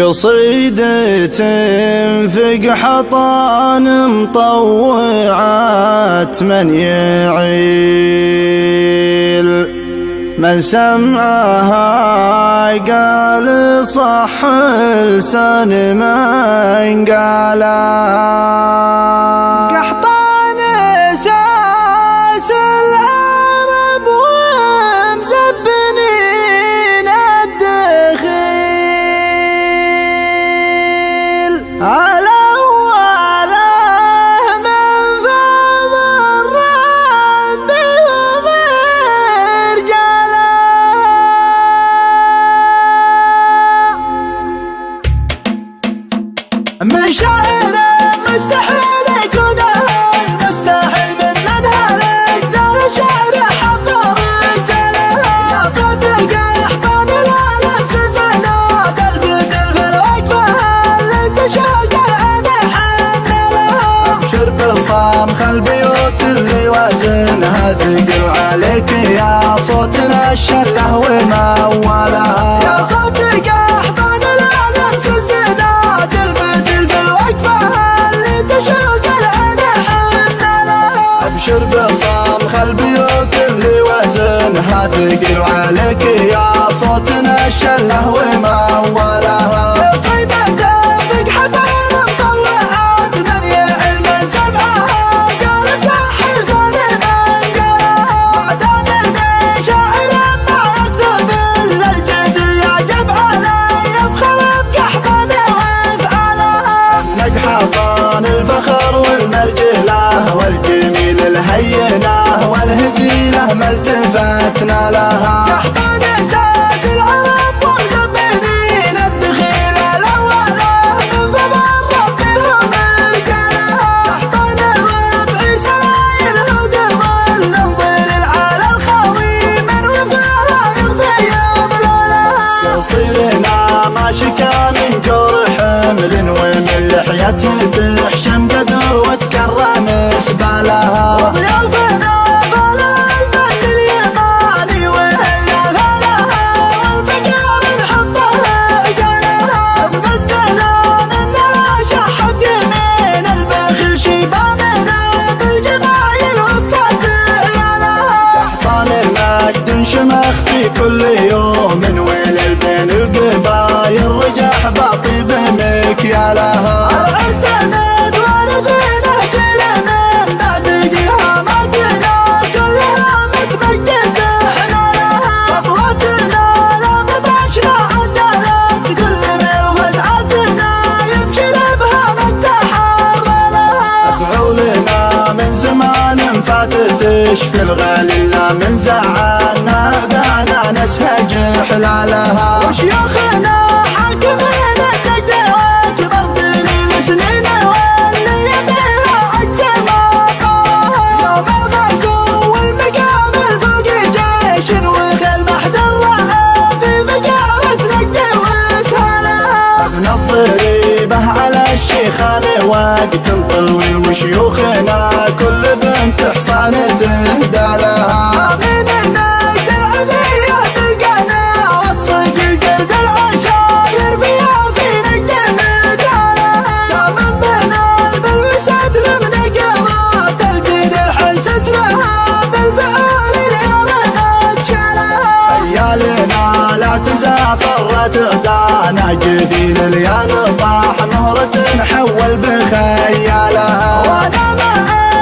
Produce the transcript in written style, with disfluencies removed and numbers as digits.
قصيدة تنفق حطان مطوعات من يعيل، من سمعها قال صح لسان من قالها. قحطان اساس العرب ومزبنين الدخيل، على من شاعر مستحيل يكون مستحيل من منهلك، زال شعر حضر رجالها صدق يحضن الالف سزناد الفت الوقفه اللي تشوق العين حن لها. ابشر بصام خل بيوت اللي وزنها ثقل عليك يا صوتنا الشله ومولها، يا صوتك احضن الالف سزناد ابشر بصام خل بيوت اللي وزنها ثقل عليك يا صوتنا الشله ومولها. صيدة تنفق حبال مطلعات من يعلم سمعها قال صح لسان من قالها. دامني شاعر ما يكتب الا الجزر يعجب علي يفخر بقحطان وافعالها. نجحطان الفخر والمرجله والجميل الهينة والهزيلة ما التفتنا لها. قحطان اساس العرب ومزبنين الدخيل الاولى من فضل ربهم رجالها. قحطان الربع سلايل هدم النظير على الخاوي من وفاها يرفع يضللها. يصيرنا ما شكا من جرح حمل ومن لحيته تحشم قدر وتكرم سبالها. وضيافنا ظلها البن اليماني وهلا ثلها والفقار نحطها عقالها. تبدلان انها شحت يمين البخل شيباننا بالجمايل وصت عيالها. قحطان المجد شمخ في كل يوم ويل بين القبايل رجح باطي بمكيالها. العسند وارثينه جيل من بعد قهامتنا كلها متمجد احنا لها. سطوتنا لا بطشنا عدلت كل مير وفزعتنا يمشي بها متحر لها. افعولنا من زمان فاتتش في الغالي لا من زعلنا اعدانا نسهج حلالها. وشيوخنا حاكمين النجد وكبر دليل سنين واللي يبيها اجزم طارها. يوم الغزو والمقابل فوق جيش وخل محدرها في فقارة نجد وسهلها. ابن الضريبة على الشيخان وقت طويل وشيوخنا كل بنت حصان تهدى لها. امين النجد العذيه بالقنا والصق القرد العشاير فيها في نجد مدالها. من بنا بالوسات من قرات البيد الحل سترها بالفعال اليرنا تشالها. عيالنا لا تزافر تغدانا جثين اليان طاح مهرة حول بخيالها. وانا معاك